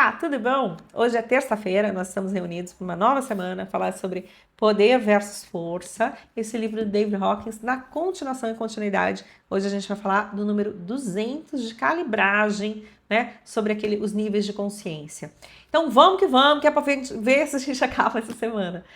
Olá, tudo bom? Hoje é terça-feira, nós estamos reunidos para uma nova semana, falar sobre Poder versus Força, esse livro do David Hawkins, na continuação e continuidade. Hoje a gente vai falar do número 200 de calibragem, né, sobre os níveis de consciência. Então vamos, que é para ver se a gente acaba essa semana.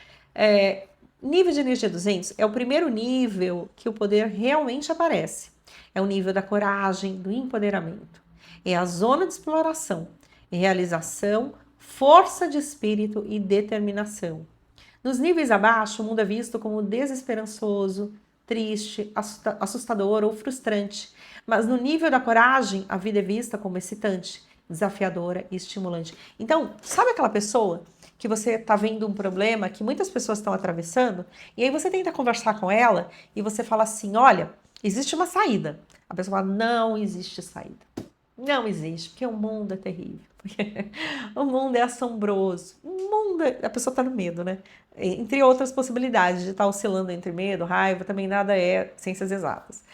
Nível de energia 200 é o primeiro nível que o poder realmente aparece. É o nível da coragem, do empoderamento. É a zona de exploração, realização, força de espírito e determinação. Nos níveis abaixo, o mundo é visto como desesperançoso, triste, assustador ou frustrante. Mas no nível da coragem, a vida é vista como excitante, desafiadora e estimulante. Então, sabe aquela pessoa que você está vendo um problema que muitas pessoas estão atravessando, e aí você tenta conversar com ela e você fala assim: olha, existe uma saída. A pessoa fala: não existe saída. Não existe, porque o mundo é terrível. Porque o mundo é assombroso. A pessoa está no medo, né? Entre outras possibilidades de estar oscilando entre medo, raiva, também nada é ciências exatas.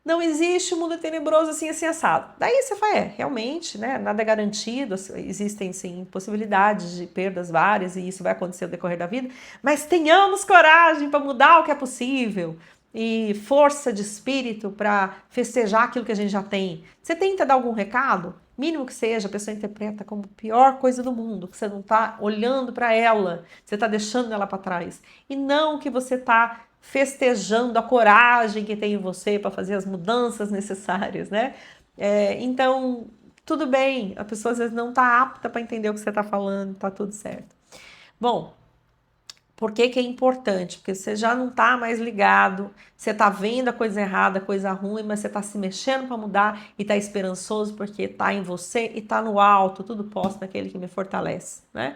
Não existe, o mundo é tenebroso assim, assim, assado. Daí você fala, realmente, né? Nada é garantido, existem sim possibilidades de perdas várias e isso vai acontecer no decorrer da vida, mas tenhamos coragem para mudar o que é possível e força de espírito para festejar aquilo que a gente já tem. Você tenta dar algum recado? Mínimo que seja, a pessoa interpreta como a pior coisa do mundo, que você não está olhando para ela, você está deixando ela para trás. E não que você está festejando a coragem que tem em você para fazer as mudanças necessárias, né? Então, tudo bem, a pessoa às vezes não está apta para entender o que você está falando, tá tudo certo. Bom, por que que é importante? Porque você já não está mais ligado, você está vendo a coisa errada, a coisa ruim, mas você está se mexendo para mudar e está esperançoso porque está em você e está no alto, tudo posso naquele que me fortalece, né?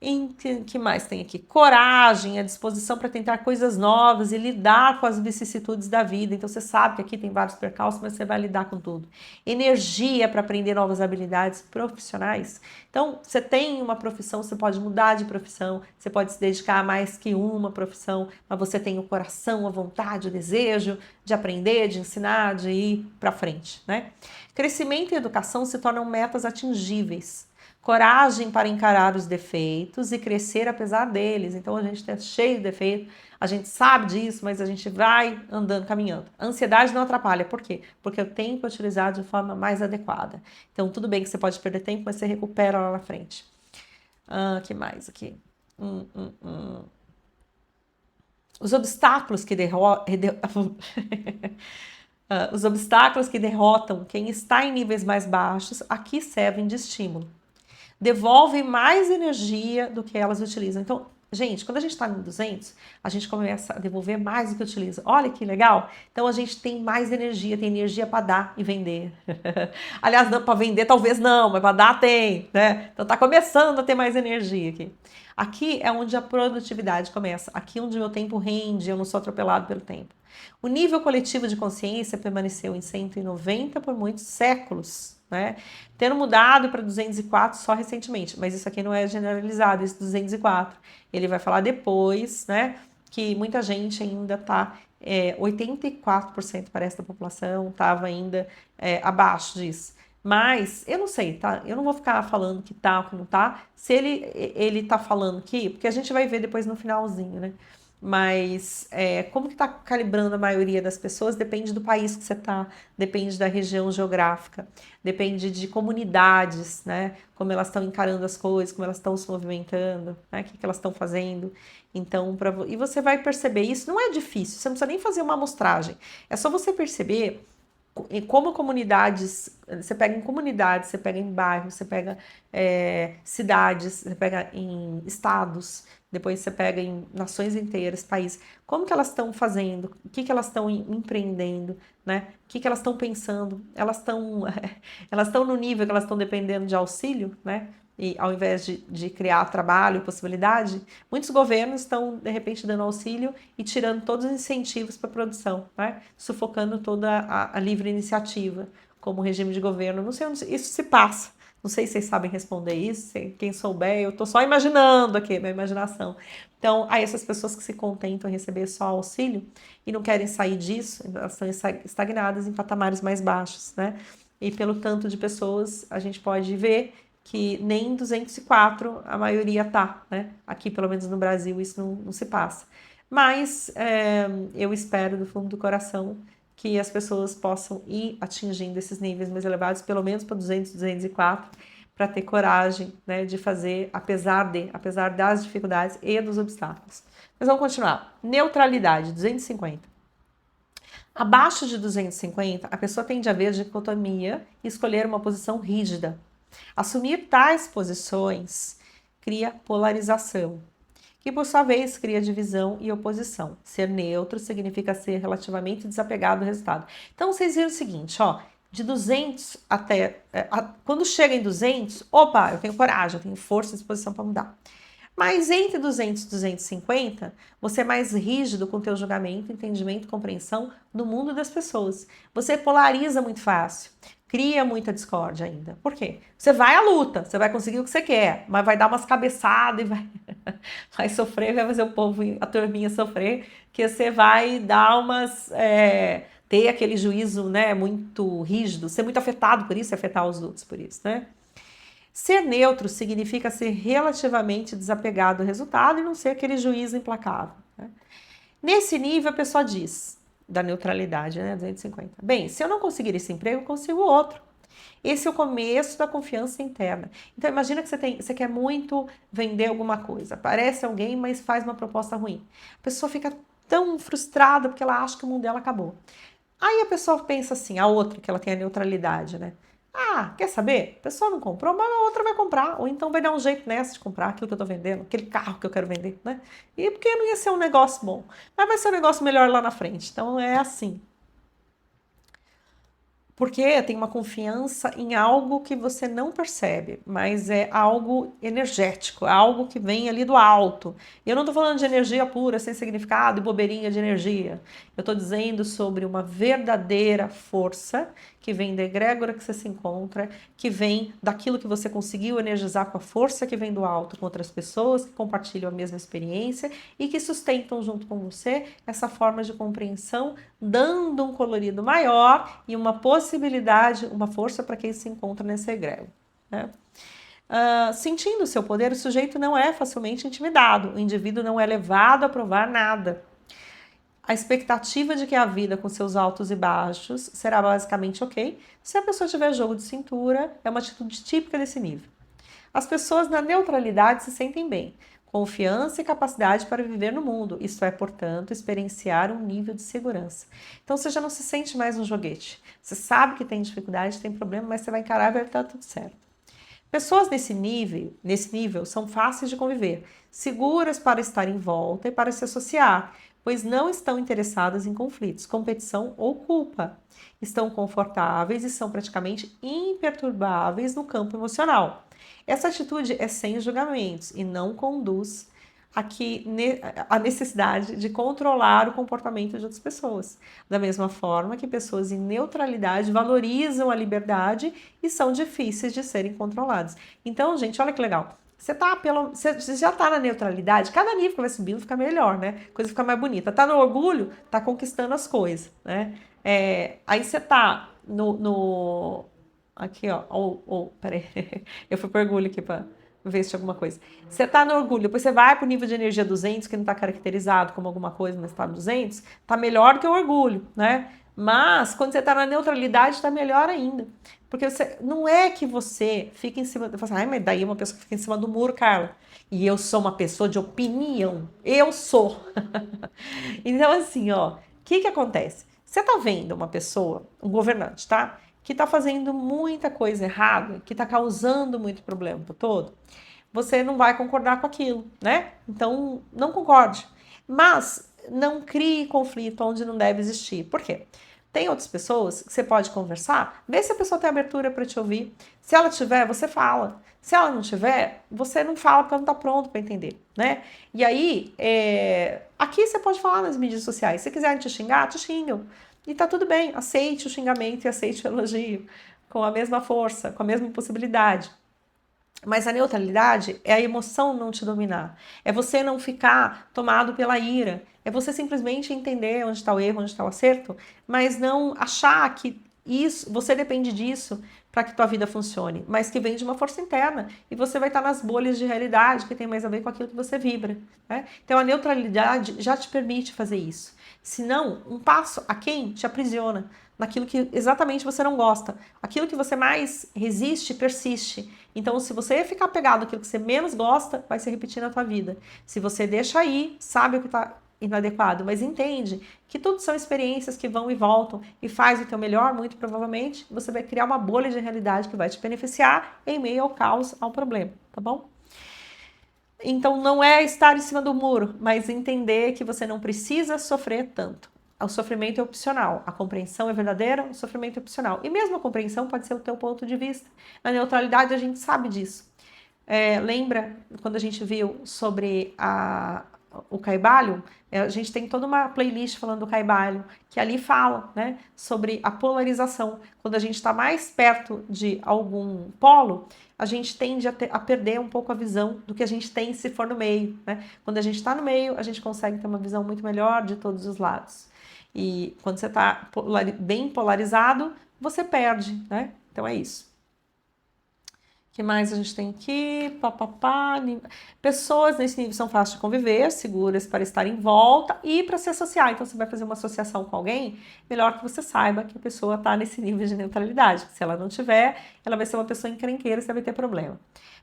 Em que mais tem aqui? Coragem, a disposição para tentar coisas novas e lidar com as vicissitudes da vida. Então você sabe que aqui tem vários percalços, mas você vai lidar com tudo. Energia para aprender novas habilidades profissionais. Então você tem uma profissão, você pode mudar de profissão, você pode se dedicar a mais que uma profissão, mas você tem o coração, a vontade, o desejo de aprender, de ensinar, de ir para frente, né? Crescimento e educação se tornam metas atingíveis. Coragem para encarar os defeitos e crescer apesar deles. Então a gente é cheio de defeitos, a gente sabe disso, mas a gente vai andando, caminhando. A ansiedade não atrapalha. Por quê? Porque eu tenho que utilizar de forma mais adequada. Então tudo bem que você pode perder tempo, mas você recupera lá na frente. Que mais aqui? Os obstáculos que os obstáculos que derrotam quem está em níveis mais baixos aqui servem de estímulo. Devolvem mais energia do que elas utilizam. Então, gente, quando a gente está no 200, a gente começa a devolver mais do que utiliza. Olha que legal! Então, a gente tem mais energia, tem energia para dar e vender. Aliás, para vender talvez não, mas para dar tem, né? Então, tá começando a ter mais energia aqui. Aqui é onde a produtividade começa. Aqui é onde o meu tempo rende, eu não sou atropelado pelo tempo. O nível coletivo de consciência permaneceu em 190 por muitos séculos, né? Tendo mudado para 204 só recentemente, mas isso aqui não é generalizado, esse 204. Ele vai falar depois, né, que muita gente ainda está, 84% parece da população estava ainda abaixo disso. Mas eu não sei, tá? Eu não vou ficar falando que tá ou que não tá. Se ele tá falando que, porque a gente vai ver depois no finalzinho, né? Mas como que está calibrando a maioria das pessoas depende do país que você está, depende da região geográfica, depende de comunidades, né? Como elas estão encarando as coisas, como elas estão se movimentando, né? O que elas estão fazendo. Então, e você vai perceber isso, não é difícil, você não precisa nem fazer uma amostragem, é só você perceber como comunidades, você pega em comunidades, você pega em bairros, você pega cidades, você pega em estados, depois você pega em nações inteiras, países, como que elas estão fazendo, o que que elas estão empreendendo, né? O que que elas estão pensando, elas estão no nível que elas estão dependendo de auxílio, né? E ao invés de criar trabalho e possibilidade, muitos governos estão, de repente, dando auxílio e tirando todos os incentivos para a produção, né? Sufocando toda a livre iniciativa como regime de governo. Não sei onde isso se passa. Não sei se vocês sabem responder isso. Quem souber, eu estou só imaginando aqui, minha imaginação. Então, há essas pessoas que se contentam em receber só auxílio e não querem sair disso, elas estão estagnadas em patamares mais baixos, né? E pelo tanto de pessoas, a gente pode ver que nem 204 a maioria tá, né? Aqui, pelo menos no Brasil, isso não se passa. Mas eu espero do fundo do coração que as pessoas possam ir atingindo esses níveis mais elevados, pelo menos para 200, 204, para ter coragem, né, de fazer, apesar das dificuldades e dos obstáculos. Mas vamos continuar. Neutralidade, 250. Abaixo de 250, a pessoa tende a ver dicotomia e escolher uma posição rígida. Assumir tais posições cria polarização, que por sua vez cria divisão e oposição. Ser neutro significa ser relativamente desapegado do resultado. Então vocês viram o seguinte, ó, de 200 até... quando chega em 200, opa, eu tenho coragem, eu tenho força e disposição para mudar. Mas entre 200 e 250, você é mais rígido com o teu julgamento, entendimento, compreensão no mundo das pessoas. Você polariza muito fácil, cria muita discórdia ainda. Por quê? Você vai à luta, você vai conseguir o que você quer, mas vai dar umas cabeçadas e vai sofrer, vai fazer o povo, a turminha sofrer, que você vai dar umas... ter aquele juízo, né, muito rígido, ser muito afetado por isso, afetar os outros por isso, né? Ser neutro significa ser relativamente desapegado do resultado e não ser aquele juiz implacável, né? Nesse nível, a pessoa diz, da neutralidade, né, 250. Bem, se eu não conseguir esse emprego, eu consigo outro. Esse é o começo da confiança interna. Então, imagina que você quer muito vender alguma coisa. Aparece alguém, mas faz uma proposta ruim. A pessoa fica tão frustrada porque ela acha que o mundo dela acabou. Aí a pessoa pensa assim, a outra, que ela tem a neutralidade, né? Ah, quer saber? A pessoa não comprou, mas a outra vai comprar. Ou então vai dar um jeito nessa de comprar aquilo que eu tô vendendo, aquele carro que eu quero vender, né? E porque não ia ser um negócio bom, mas vai ser um negócio melhor lá na frente. Então é assim. Porque tem uma confiança em algo que você não percebe, mas é algo energético, algo que vem ali do alto. E eu não estou falando de energia pura, sem significado e bobeirinha de energia. Eu estou dizendo sobre uma verdadeira força que vem da egrégora que você se encontra, que vem daquilo que você conseguiu energizar com a força que vem do alto com outras pessoas que compartilham a mesma experiência e que sustentam junto com você essa forma de compreensão, dando um colorido maior e uma possibilidade, uma força para quem se encontra nessa egrégora, né? Sentindo o seu poder, o sujeito não é facilmente intimidado, o indivíduo não é levado a provar nada. A expectativa de que a vida, com seus altos e baixos, será basicamente ok. Se a pessoa tiver jogo de cintura, é uma atitude típica desse nível. As pessoas na neutralidade se sentem bem, confiança e capacidade para viver no mundo. Isto é, portanto, experienciar um nível de segurança. Então você já não se sente mais um joguete. Você sabe que tem dificuldade, tem problema, mas você vai encarar e vai estar tudo certo. Pessoas nesse nível são fáceis de conviver, seguras para estar em volta e para se associar, pois não estão interessadas em conflitos, competição ou culpa. Estão confortáveis e são praticamente imperturbáveis no campo emocional. Essa atitude é sem julgamentos e não conduz a necessidade de controlar o comportamento de outras pessoas. Da mesma forma que pessoas em neutralidade valorizam a liberdade e são difíceis de serem controladas. Então, gente, olha que legal. Você já tá na neutralidade, cada nível que vai subindo fica melhor, né? A coisa fica mais bonita. Tá no orgulho, tá conquistando as coisas, né? Aí você tá aqui, ó. Peraí. Eu fui pro orgulho aqui pra ver se tinha alguma coisa. Você tá no orgulho, depois você vai pro nível de energia 200, que não tá caracterizado como alguma coisa, mas tá no 200, tá melhor que o orgulho, né? Mas quando você tá na neutralidade, tá melhor ainda. Porque não é que você fica em cima... Você fala assim, mas daí uma pessoa que fica em cima do muro, Carla. E eu sou uma pessoa de opinião. Eu sou. Então, assim, ó, o que acontece? Você tá vendo uma pessoa, um governante, tá? Que tá fazendo muita coisa errada, que tá causando muito problema pro todo, você não vai concordar com aquilo, né? Então, não concorde. Mas não crie conflito onde não deve existir. Por quê? Tem outras pessoas que você pode conversar, vê se a pessoa tem abertura para te ouvir. Se ela tiver, você fala. Se ela não tiver, você não fala porque ela não está pronto para entender, né? E aí, aqui você pode falar nas mídias sociais. Se quiserem te xingar, te xingam. E tá tudo bem, aceite o xingamento e aceite o elogio com a mesma força, com a mesma possibilidade. Mas a neutralidade é a emoção não te dominar, é você não ficar tomado pela ira, é você simplesmente entender onde está o erro, onde está o acerto, mas não achar que isso, você depende disso para que tua vida funcione, mas que vem de uma força interna e você vai estar nas bolhas de realidade que tem mais a ver com aquilo que você vibra, né? Então a neutralidade já te permite fazer isso. Se não, um passo a quem te aprisiona naquilo que exatamente você não gosta, aquilo que você mais resiste, persiste. Então, se você ficar pegado naquilo que você menos gosta, vai se repetir na tua vida. Se você deixa aí, sabe o que está inadequado, mas entende que tudo são experiências que vão e voltam e faz o teu melhor, muito provavelmente, você vai criar uma bolha de realidade que vai te beneficiar em meio ao caos, ao problema, tá bom? Então não é estar em cima do muro, mas entender que você não precisa sofrer tanto. O sofrimento é opcional, a compreensão é verdadeira, o sofrimento é opcional. E mesmo a compreensão pode ser o teu ponto de vista. Na neutralidade a gente sabe disso. Lembra quando a gente viu sobre o Kybalion? A gente tem toda uma playlist falando do Kybalion, que ali fala, né, sobre a polarização. Quando a gente está mais perto de algum polo, a gente tende a perder um pouco a visão do que a gente tem se for no meio, né? Quando a gente está no meio, a gente consegue ter uma visão muito melhor de todos os lados. E quando você está bem polarizado, você perde, né? Então é isso. O que mais a gente tem aqui? Pessoas nesse nível são fáceis de conviver, seguras para estar em volta e para se associar. Então, você vai fazer uma associação com alguém, melhor que você saiba que a pessoa está nesse nível de neutralidade. Se ela não tiver, ela vai ser uma pessoa encrenqueira e você vai ter problema.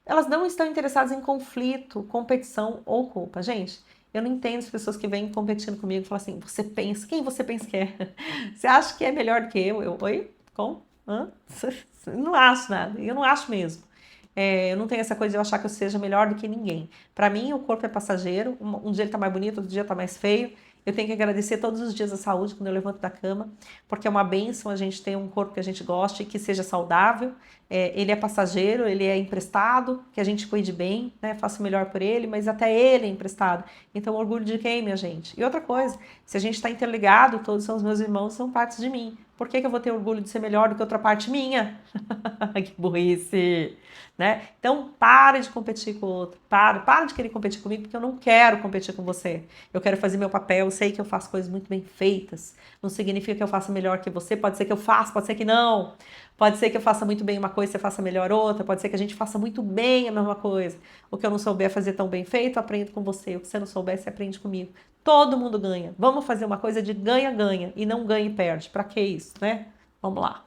Elas não estão interessadas em conflito, competição ou culpa. Gente, eu não entendo as pessoas que vêm competindo comigo e falam assim, você pensa, quem você pensa que é? Você acha que é melhor do que eu? Oi? Como? Hã? Não acho nada, eu não acho mesmo. Eu não tenho essa coisa de eu achar que eu seja melhor do que ninguém. Para mim, o corpo é passageiro. Um dia ele tá mais bonito, outro dia tá mais feio. Eu tenho que agradecer todos os dias a saúde quando eu levanto da cama, porque é uma bênção a gente ter um corpo que a gente goste e que seja saudável. Ele é passageiro, ele é emprestado, que a gente cuide bem, né? Faça o melhor por ele, mas até ele é emprestado. Então, orgulho de quem, minha gente? E outra coisa, se a gente está interligado, todos são os meus irmãos, são partes de mim. Por que eu vou ter orgulho de ser melhor do que outra parte minha? Que burrice! Né? Então, para de competir com o outro. Para de querer competir comigo, porque eu não quero competir com você. Eu quero fazer meu papel, eu sei que eu faço coisas muito bem feitas. Não significa que eu faça melhor que você, pode ser que eu faça, pode ser que não. Pode ser que eu faça muito bem uma coisa e você faça melhor outra, pode ser que a gente faça muito bem a mesma coisa. O que eu não souber fazer tão bem feito, eu aprendo com você. O que você não souber, você aprende comigo. Todo mundo ganha. Vamos fazer uma coisa de ganha-ganha e não ganha e perde. Pra que isso, né? Vamos lá.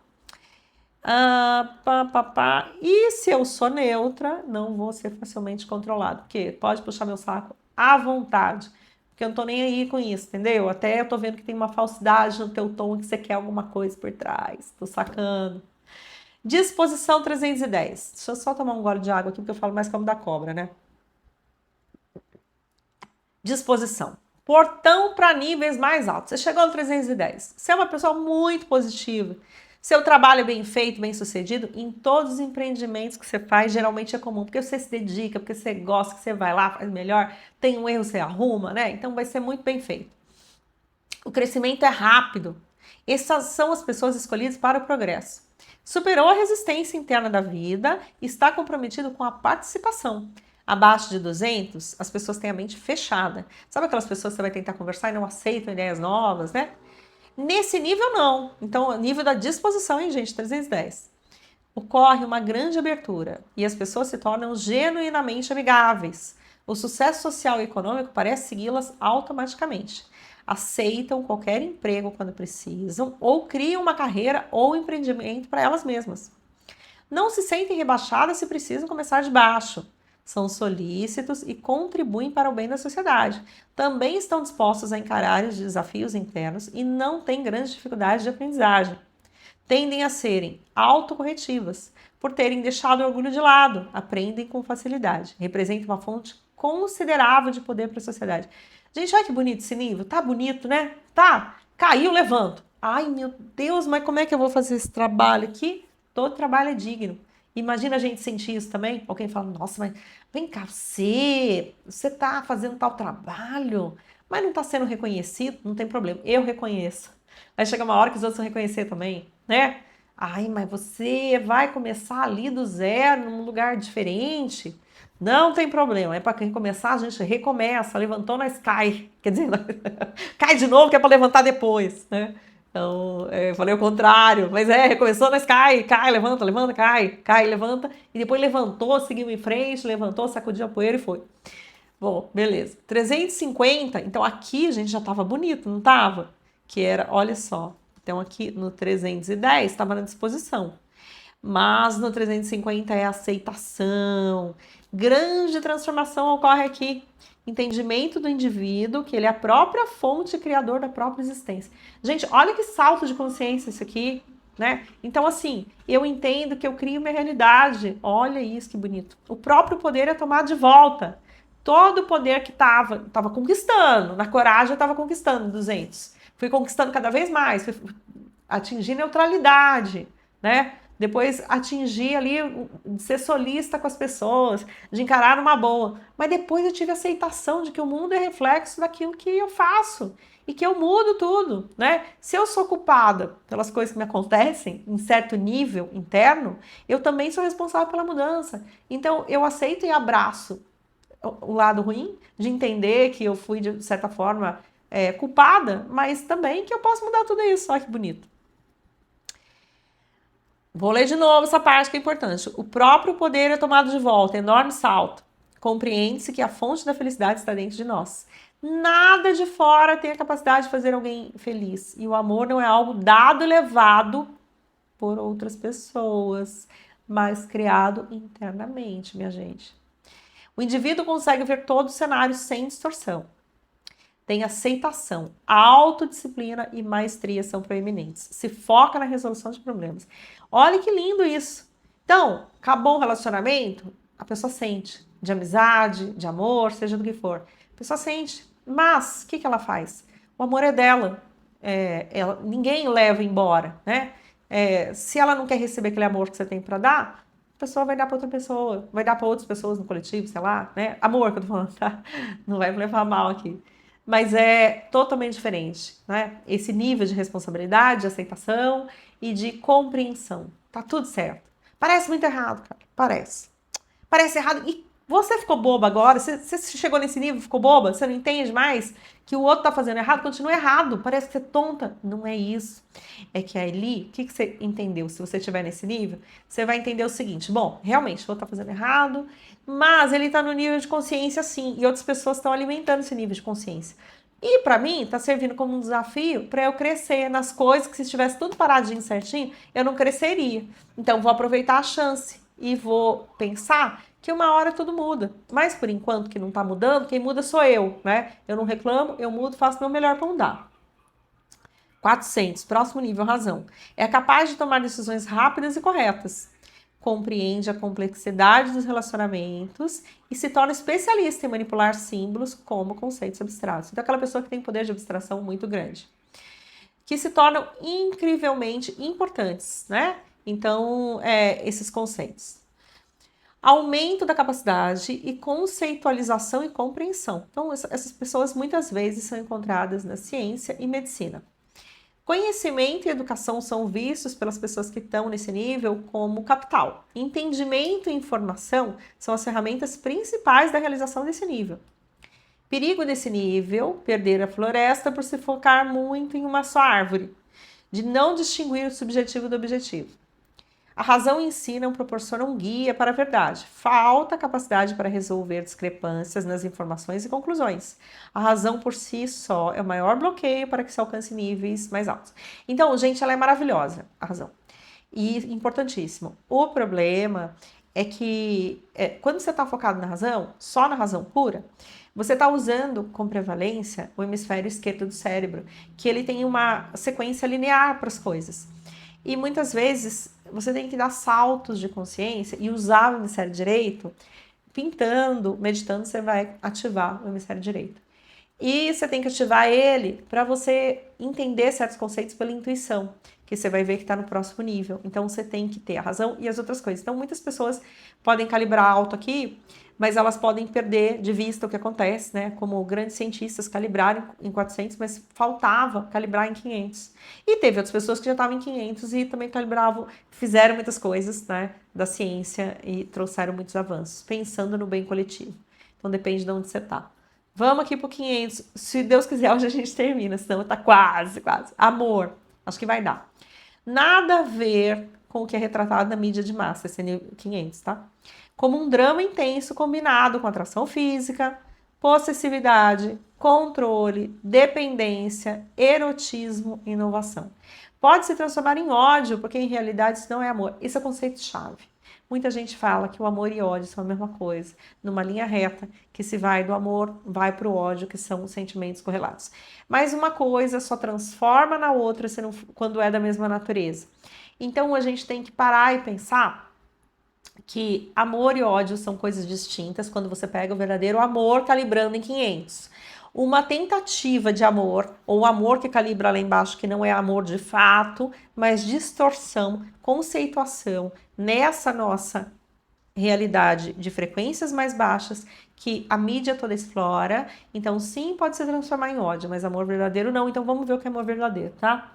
E se eu sou neutra, não vou ser facilmente controlado. Porque pode puxar meu saco à vontade. Porque eu não tô nem aí com isso, entendeu? Até eu tô vendo que tem uma falsidade no teu tom, que você quer alguma coisa por trás. Tô sacando. Disposição 310. Deixa eu só tomar um gole de água aqui, porque eu falo mais como da cobra, né? Disposição. Portão para níveis mais altos. Você chegou no 310. Você é uma pessoa muito positiva. Seu trabalho é bem feito, bem sucedido, em todos os empreendimentos que você faz, geralmente é comum, porque você se dedica, porque você gosta, que você vai lá, faz melhor, tem um erro, você arruma, né? Então vai ser muito bem feito. O crescimento é rápido. Essas são as pessoas escolhidas para o progresso. Superou a resistência interna da vida e está comprometido com a participação. Abaixo de 200, as pessoas têm a mente fechada. Sabe aquelas pessoas que você vai tentar conversar e não aceitam ideias novas, né? Nesse nível, não. Então, nível da disposição, hein, gente? 310. Ocorre uma grande abertura e as pessoas se tornam genuinamente amigáveis. O sucesso social e econômico parece segui-las automaticamente. Aceitam qualquer emprego quando precisam ou criam uma carreira ou empreendimento para elas mesmas. Não se sentem rebaixadas se precisam começar de baixo. São solícitos e contribuem para o bem da sociedade. Também estão dispostos a encarar os desafios internos e não têm grandes dificuldades de aprendizagem. Tendem a serem autocorretivas, por terem deixado o orgulho de lado, aprendem com facilidade. Representam uma fonte considerável de poder para a sociedade. Gente, olha que bonito esse nível. Tá bonito, né? Tá. Caiu, levanto. Ai, meu Deus, mas como é que eu vou fazer esse trabalho aqui? Todo trabalho é digno. Imagina a gente sentir isso também. Alguém fala, nossa, mas vem cá, você tá fazendo tal trabalho, mas não tá sendo reconhecido, não tem problema, eu reconheço. Vai chegar uma hora que os outros vão reconhecer também, né? Ai, mas você vai começar ali do zero, num lugar diferente. Não tem problema, é para quem começar, a gente recomeça, levantou, nós cai. Quer dizer, cai de novo, que é para levantar depois, né? Então, eu falei o contrário, mas recomeçou, mas cai, levanta, levanta, cai, levanta, e depois levantou, seguiu em frente, levantou, sacudiu a poeira e foi. Bom, beleza. 350, então aqui a gente já tava bonito, não tava? Que era, olha só, então aqui no 310 estava na disposição. Mas no 350 é aceitação. Grande transformação ocorre aqui. Entendimento do indivíduo, que ele é a própria fonte criador da própria existência. Gente, olha que salto de consciência isso aqui, né? Então, assim, eu entendo que eu crio minha realidade. Olha isso que bonito. O próprio poder é tomado de volta. Todo o poder que tava conquistando, na coragem eu estava conquistando 200. Fui conquistando cada vez mais, fui atingir neutralidade, né? Depois atingir ali, ser solista com as pessoas, de encarar numa boa. Mas depois eu tive aceitação de que o mundo é reflexo daquilo que eu faço e que eu mudo tudo, né? Se eu sou culpada pelas coisas que me acontecem em certo nível interno, eu também sou responsável pela mudança. Então eu aceito e abraço o lado ruim de entender que eu fui de certa forma culpada, mas também que eu posso mudar tudo isso. Olha que bonito. Vou ler de novo essa parte que é importante. O próprio poder é tomado de volta, enorme salto. Compreende-se que a fonte da felicidade está dentro de nós. Nada de fora tem a capacidade de fazer alguém feliz. E o amor não é algo dado e levado por outras pessoas, mas criado internamente, minha gente. O indivíduo consegue ver todo o cenário sem distorção. Tem aceitação, autodisciplina e maestria são proeminentes. Se foca na resolução de problemas. Olha que lindo isso. Então, acabou um relacionamento, a pessoa sente. De amizade, de amor, seja do que for. A pessoa sente. Mas, o que ela faz? O amor é dela. Ninguém leva embora, né? Se ela não quer receber aquele amor que você tem para dar, a pessoa vai dar para outra pessoa, vai dar para outras pessoas no coletivo, sei lá, né? Amor que eu tô falando, tá? Não vai me levar mal aqui. Mas é totalmente diferente, né? Esse nível de responsabilidade, de aceitação e de compreensão. Tá tudo certo. Parece muito errado, cara. Parece. Parece errado. E você ficou boba agora? Você chegou nesse nível, ficou boba? Você não entende mais que o outro tá fazendo errado? Continua errado. Parece que você é tonta. Não é isso. É que ali, o que você entendeu? Se você estiver nesse nível, você vai entender o seguinte. Bom, realmente, o outro tá fazendo errado, mas ele tá no nível de consciência sim. E outras pessoas estão alimentando esse nível de consciência. E para mim, tá servindo como um desafio para eu crescer nas coisas que se estivesse tudo paradinho certinho, eu não cresceria. Então, vou aproveitar a chance e vou pensar que uma hora tudo muda. Mas por enquanto que não tá mudando, quem muda sou eu, né? Eu não reclamo, eu mudo, faço meu melhor para mudar. 400, próximo nível, razão. É capaz de tomar decisões rápidas e corretas. Compreende a complexidade dos relacionamentos e se torna especialista em manipular símbolos como conceitos abstratos. Então, aquela pessoa que tem poder de abstração muito grande. Que se tornam incrivelmente importantes, né? Então, esses conceitos. Aumento da capacidade e conceitualização e compreensão. Então, essas pessoas muitas vezes são encontradas na ciência e medicina. Conhecimento e educação são vistos pelas pessoas que estão nesse nível como capital. Entendimento e informação são as ferramentas principais da realização desse nível. Perigo desse nível, perder a floresta por se focar muito em uma só árvore, de não distinguir o subjetivo do objetivo. A razão em si não proporciona um guia para a verdade. Falta capacidade para resolver discrepâncias nas informações e conclusões. A razão por si só é o maior bloqueio para que se alcance níveis mais altos. Então, gente, ela é maravilhosa, a razão. E importantíssimo. O problema é que quando você está focado na razão, só na razão pura, você está usando com prevalência o hemisfério esquerdo do cérebro, que ele tem uma sequência linear para as coisas. E muitas vezes você tem que dar saltos de consciência e usar o hemisfério direito, pintando, meditando, você vai ativar o hemisfério direito. E você tem que ativar ele para você entender certos conceitos pela intuição, que você vai ver que está no próximo nível. Então você tem que ter a razão e as outras coisas. Então muitas pessoas podem calibrar alto aqui, mas elas podem perder de vista o que acontece, né? Como grandes cientistas calibraram em 400, mas faltava calibrar em 500. E teve outras pessoas que já estavam em 500 e também calibravam, fizeram muitas coisas, né, da ciência e trouxeram muitos avanços, pensando no bem coletivo. Então depende de onde você está. Vamos aqui pro 500. Se Deus quiser, hoje a gente termina, senão tá quase. Amor. Acho que vai dar. Nada a ver com o que é retratado na mídia de massa, esse nível 500, tá? Como um drama intenso combinado com atração física, possessividade, controle, dependência, erotismo e inovação. Pode se transformar em ódio, porque em realidade isso não é amor. Esse é o conceito-chave. Muita gente fala que o amor e ódio são a mesma coisa, numa linha reta, que se vai do amor, vai para o ódio, que são sentimentos correlatos. Mas uma coisa só transforma na outra quando é da mesma natureza. Então a gente tem que parar e pensar que amor e ódio são coisas distintas quando você pega o verdadeiro amor calibrando em 500. Uma tentativa de amor, ou amor que calibra lá embaixo, que não é amor de fato, mas distorção, conceituação nessa nossa realidade de frequências mais baixas que a mídia toda explora. Então sim, pode se transformar em ódio, mas amor verdadeiro não. Então vamos ver o que é amor verdadeiro, tá?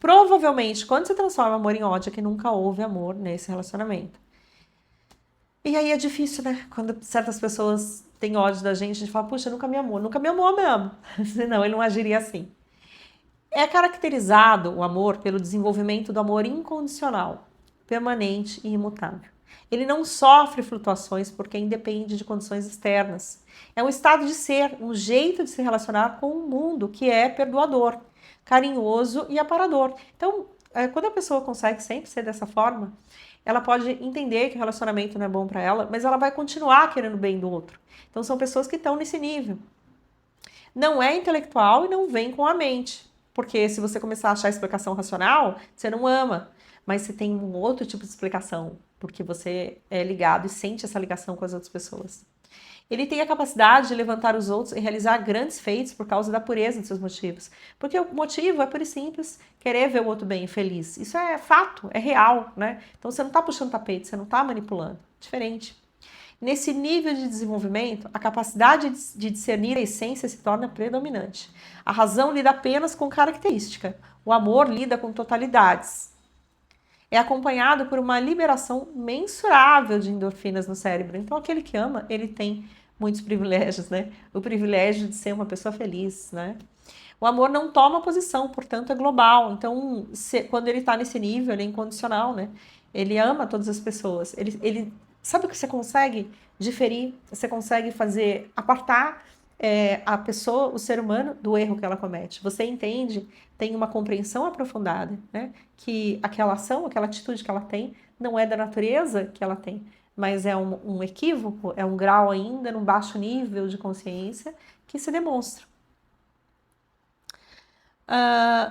Provavelmente, quando você transforma amor em ódio, é que nunca houve amor nesse relacionamento. E aí é difícil, né? Quando certas pessoas têm ódio da gente, a gente fala, puxa, nunca me amou mesmo. Senão ele não agiria assim. É caracterizado o amor pelo desenvolvimento do amor incondicional, permanente e imutável. Ele não sofre flutuações porque independe de condições externas. É um estado de ser, um jeito de se relacionar com o mundo que é perdoador, carinhoso e aparador. Então, quando a pessoa consegue sempre ser dessa forma, ela pode entender que o relacionamento não é bom para ela, mas ela vai continuar querendo o bem do outro. Então, são pessoas que estão nesse nível. Não é intelectual e não vem com a mente. Porque se você começar a achar explicação racional, você não ama. Mas você tem um outro tipo de explicação, porque você é ligado e sente essa ligação com as outras pessoas. Ele tem a capacidade de levantar os outros e realizar grandes feitos por causa da pureza de seus motivos. Porque o motivo é puro e simples, querer ver o outro bem e feliz. Isso é fato, é real, né? Então você não está puxando tapete, você não está manipulando. Diferente. Nesse nível de desenvolvimento, a capacidade de discernir a essência se torna predominante. A razão lida apenas com característica. O amor lida com totalidades. É acompanhado por uma liberação mensurável de endorfinas no cérebro. Então, aquele que ama, ele tem muitos privilégios, né? O privilégio de ser uma pessoa feliz, né? O amor não toma posição, portanto, é global. Então, quando ele está nesse nível, ele é incondicional, né? Ele ama todas as pessoas. Ele sabe o que você consegue diferir? Você consegue fazer, apartar a pessoa, o ser humano, do erro que ela comete. Você entende, tem uma compreensão aprofundada, né? Que aquela ação, aquela atitude que ela tem, não é da natureza que ela tem, mas é um equívoco, é um grau ainda, num baixo nível de consciência que se demonstra.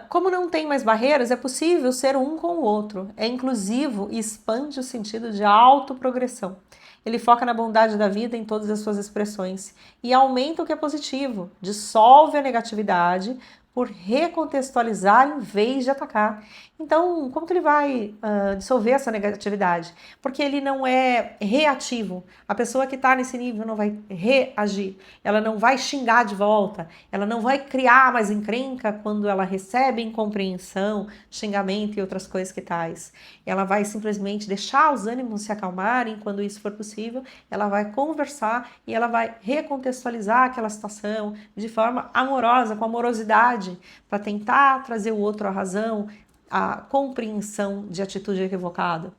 Como não tem mais barreiras, é possível ser um com o outro. É inclusivo e expande o sentido de autoprogressão. Ele foca na bondade da vida em todas as suas expressões e aumenta o que é positivo, dissolve a negatividade por recontextualizar em vez de atacar. Então, como que ele vai dissolver essa negatividade? Porque ele não é reativo. A pessoa que está nesse nível não vai reagir, ela não vai xingar de volta, ela não vai criar mais encrenca quando ela recebe incompreensão, xingamento e outras coisas que tais. Ela vai simplesmente deixar os ânimos se acalmarem quando isso for possível, ela vai conversar e ela vai recontextualizar aquela situação de forma amorosa, com amorosidade, para tentar trazer o outro à razão, a compreensão de atitude equivocada.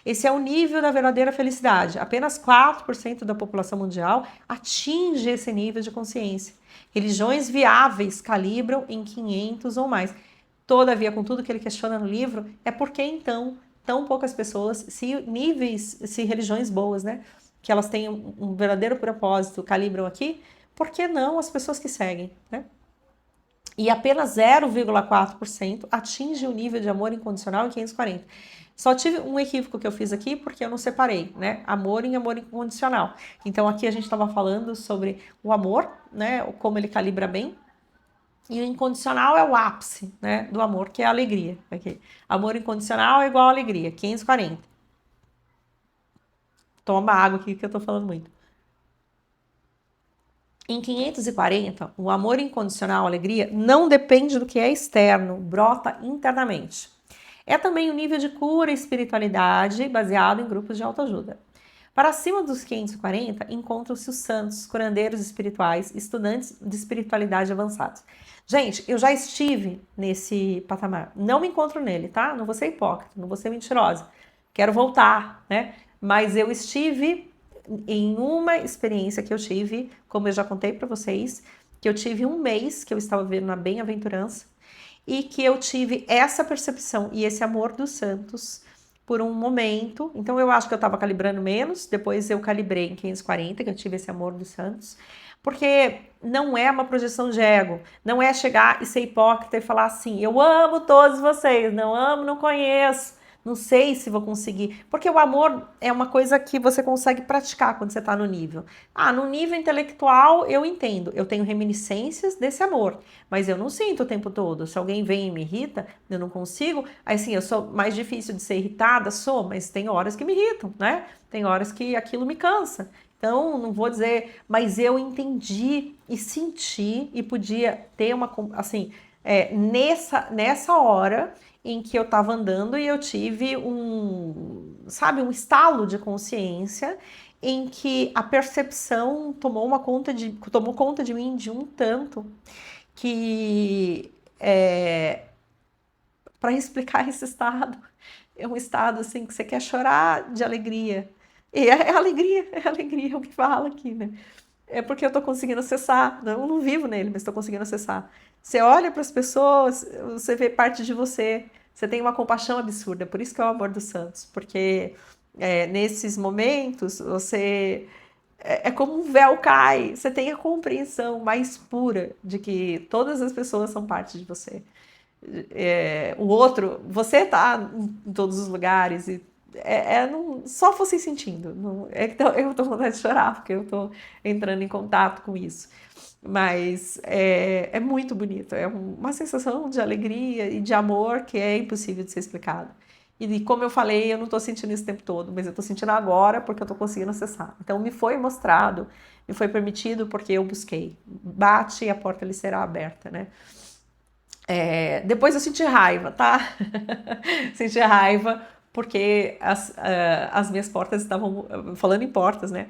Esse é o nível da verdadeira felicidade. Apenas 4% da população mundial atinge esse nível de consciência. Religiões viáveis calibram em 500 ou mais. Todavia, com tudo que ele questiona no livro, é porque então tão poucas pessoas, se religiões boas, né, que elas têm um verdadeiro propósito, calibram aqui, por que não as pessoas que seguem, né? E apenas 0,4% atinge o nível de amor incondicional em 540. Só tive um equívoco que eu fiz aqui porque eu não separei, né? Amor e amor incondicional. Então aqui a gente estava falando sobre o amor, né? Como ele calibra bem. E o incondicional é o ápice, né, do amor, que é a alegria. Aqui. Amor incondicional é igual a alegria, 540. Toma água aqui que eu tô falando muito. Em 540, o amor incondicional, a alegria, não depende do que é externo, brota internamente. É também um nível de cura e espiritualidade baseado em grupos de autoajuda. Para cima dos 540, encontram-se os santos, curandeiros espirituais, estudantes de espiritualidade avançados. Gente, eu já estive nesse patamar. Não me encontro nele, tá? Não vou ser hipócrita, não vou ser mentirosa. Quero voltar, né? Mas eu estive em uma experiência que eu tive, como eu já contei para vocês, que eu tive um mês que eu estava vivendo na bem-aventurança e que eu tive essa percepção e esse amor dos santos por um momento. Então eu acho que eu estava calibrando menos, depois eu calibrei em 540, que eu tive esse amor dos santos, porque não é uma projeção de ego, não é chegar e ser hipócrita e falar assim, eu amo todos vocês, não amo, não conheço, não sei se vou conseguir, porque o amor é uma coisa que você consegue praticar quando você está no nível. No nível intelectual eu entendo, eu tenho reminiscências desse amor, mas eu não sinto o tempo todo. Se alguém vem e me irrita, eu não consigo. Aí sim, eu sou mais difícil de ser irritada, mas tem horas que me irritam, né? Tem horas que aquilo me cansa. Então, não vou dizer, mas eu entendi e senti e podia ter uma, assim, nessa hora em que eu estava andando e eu tive um estalo de consciência em que a percepção tomou conta de mim de um tanto que para explicar esse estado, é um estado assim que você quer chorar de alegria. E é alegria o que fala aqui, né? É porque eu tô conseguindo acessar, eu não vivo nele, mas estou conseguindo acessar. Você olha para as pessoas, você vê parte de você tem uma compaixão absurda, por isso que é o amor dos santos, porque nesses momentos você como um véu cai, você tem a compreensão mais pura de que todas as pessoas são parte de você. O outro, você tá em todos os lugares e só vocês sentindo. Não, eu tô com vontade de chorar porque eu tô entrando em contato com isso. Mas é muito bonito, é uma sensação de alegria e de amor que é impossível de ser explicado. E como eu falei, eu não estou sentindo isso o tempo todo, mas eu estou sentindo agora porque eu estou conseguindo acessar. Então me foi mostrado, me foi permitido porque eu busquei. Bate e a porta lhe será aberta, né? Depois eu senti raiva, tá? Senti raiva porque as minhas portas estavam, falando em portas, né?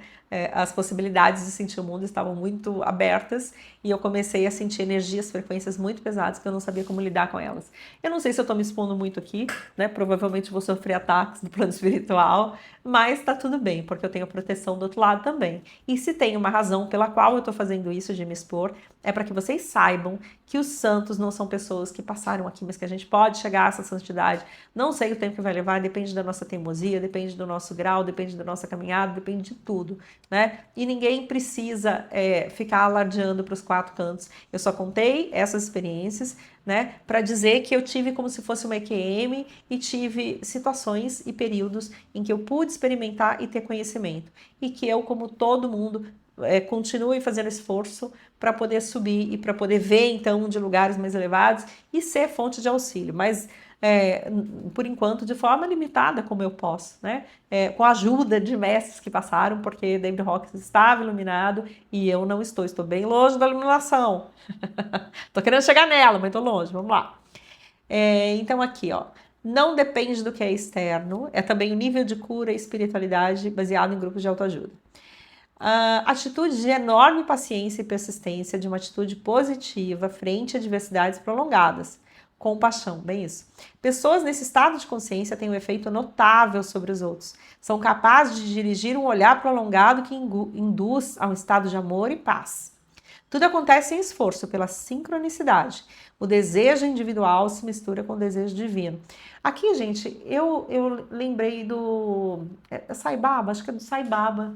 As possibilidades de sentir o mundo estavam muito abertas e eu comecei a sentir energias, frequências muito pesadas que eu não sabia como lidar com elas. Eu não sei se eu tô me expondo muito aqui, né? Provavelmente vou sofrer ataques do plano espiritual, mas tá tudo bem, porque eu tenho proteção do outro lado também. E se tem uma razão pela qual eu tô fazendo isso de me expor, é para que vocês saibam que os santos não são pessoas que passaram aqui, mas que a gente pode chegar a essa santidade. Não sei o tempo que vai levar, depende da nossa teimosia, depende do nosso grau, depende da nossa caminhada, depende de tudo, né? E ninguém precisa ficar alardeando para os quatro cantos. Eu só contei essas experiências, né, para dizer que eu tive como se fosse uma EQM e tive situações e períodos em que eu pude experimentar e ter conhecimento. E que eu, como todo mundo, continue fazendo esforço para poder subir e para poder ver, então, de lugares mais elevados e ser fonte de auxílio. Mas por enquanto, de forma limitada, como eu posso, né? Com a ajuda de mestres que passaram, porque David Hawkins estava iluminado e eu não estou bem longe da iluminação. Tô querendo chegar nela, mas tô longe, vamos lá. Então aqui, ó, não depende do que é externo, é também o nível de cura e espiritualidade baseado em grupos de autoajuda. Atitude de enorme paciência e persistência, de uma atitude positiva frente a adversidades prolongadas. Compaixão, bem isso. Pessoas nesse estado de consciência têm um efeito notável sobre os outros. São capazes de dirigir um olhar prolongado que induz a um estado de amor e paz. Tudo acontece em esforço, pela sincronicidade. O desejo individual se mistura com o desejo divino. Aqui, gente, eu lembrei do Sai Baba, acho que é do Sai Baba.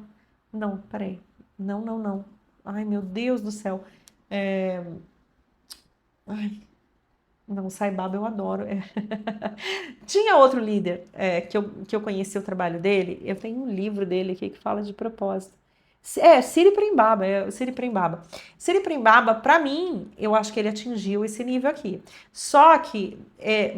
Não, peraí. Não. Ai, meu Deus do céu. Ai, não, Sai Baba eu adoro. Tinha outro líder que eu conheci o trabalho dele. Eu tenho um livro dele aqui que fala de propósito. Siri Prembaba, Siri Prembaba. Siri Prembaba, para mim, eu acho que ele atingiu esse nível aqui. Só que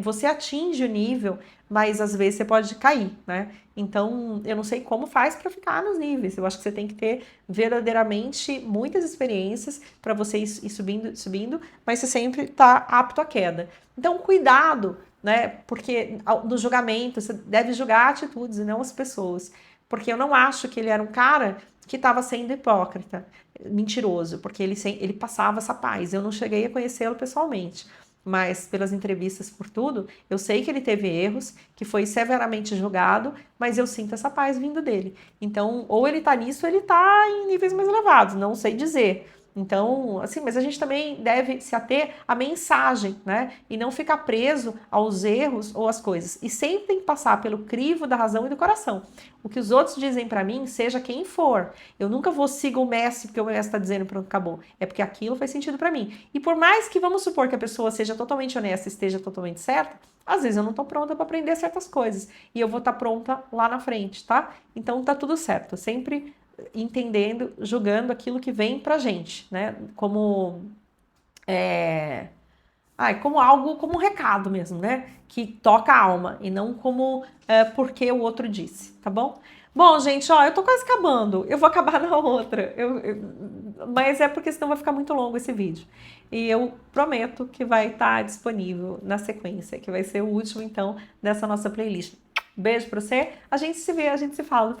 você atinge o nível, mas às vezes você pode cair, né? Então, eu não sei como faz para ficar nos níveis. Eu acho que você tem que ter verdadeiramente muitas experiências para você ir subindo, mas você sempre está apto à queda. Então, cuidado, né? Porque no julgamento, você deve julgar atitudes e não as pessoas. porque eu não acho que ele era um cara que estava sendo hipócrita, mentiroso, porque ele passava essa paz. Eu não cheguei a conhecê-lo pessoalmente, mas pelas entrevistas, por tudo, eu sei que ele teve erros, que foi severamente julgado, mas eu sinto essa paz vindo dele. Então, ou ele tá nisso, ou ele tá em níveis mais elevados, não sei dizer. Então, assim, mas a gente também deve se ater à mensagem, né? E não ficar preso aos erros ou às coisas. E sempre tem que passar pelo crivo da razão e do coração. O que os outros dizem para mim, seja quem for, eu nunca vou seguir o Messi porque o Messi está dizendo pronto, acabou. É porque aquilo faz sentido para mim. E por mais que vamos supor que a pessoa seja totalmente honesta, esteja totalmente certa, às vezes eu não tô pronta para aprender certas coisas e eu vou estar pronta lá na frente, tá? Então tá tudo certo. Sempre entendendo, julgando aquilo que vem pra gente, né? Como como algo, como um recado mesmo, né? Que toca a alma e não como porque o outro disse, tá bom? Bom, gente, ó, eu tô quase acabando. Eu vou acabar na outra. Mas é porque senão vai ficar muito longo esse vídeo. E eu prometo que vai estar disponível na sequência, que vai ser o último, então, dessa nossa playlist. Beijo pra você. A gente se vê, a gente se fala.